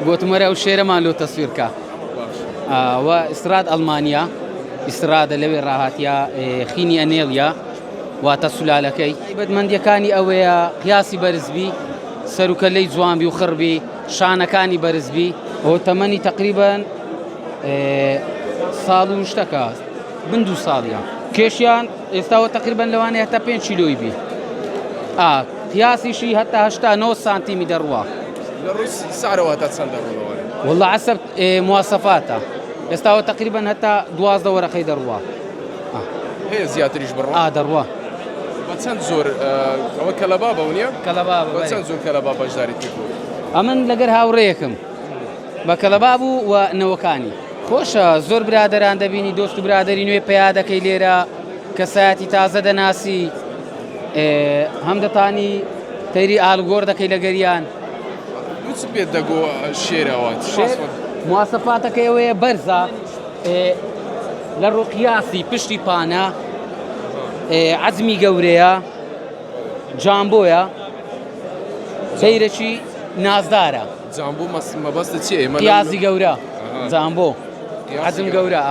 گوتمەرە ئەو شێرەمان لۆ تەسویرکە و ئیسراد ئەڵمانیا ئیسرادە لەوێ ڕاهاتیا خینی ئەنێڵیا واتە سولالەکەی بەدمەندیەکانی ئەوەیە قیاسی بەرزبی سەرکەلەی جوانبی و خڕبی شانەکانی بەرزبی ئەو تەمەنی تقریبان ساڵ و شتەکە بند و ساڵیان کێشیان ئێستاوە تقریبان لەوانەیە هەتا 5 کیلۆی بی قیاسیشی هەتا 89 سانتیمی دەڕوا سعرەوە تا چەند دەڕوەوە والله عسب مواصفاتە ئێستاوە تقریبان هەتا 12 وەرەقەی دەڕوا هەیە زیاتریش بڕوا دەڕوا بە چەند زۆر ئەوە کەلەبابە نییە کەلەباب بە چەند زۆر کەلەبا بەشداری تێکوە ئەمن لەگەر هاوڕێیەکم بە کەلەباب و نەوەکانی خۆشە زۆر برادەران دەبینی دۆست و برادری نوێ پیا دەکەی لێرە کەسایەتی تازە دەناسی هەم دەتانی تەیری ئالگۆر دەکەی لە گەریان دووچ پێت دەگۆ شێرەوە مواسەفاتەکەی ئەوەیە بەرزە لە ڕووقیاسی پشتی پانە عەزمی گەورەیە جامبۆیە سەیرەکی نازدارە جامبۆ مەبەستە چییە پیازی گەورە جامبۆ عەزم گەورە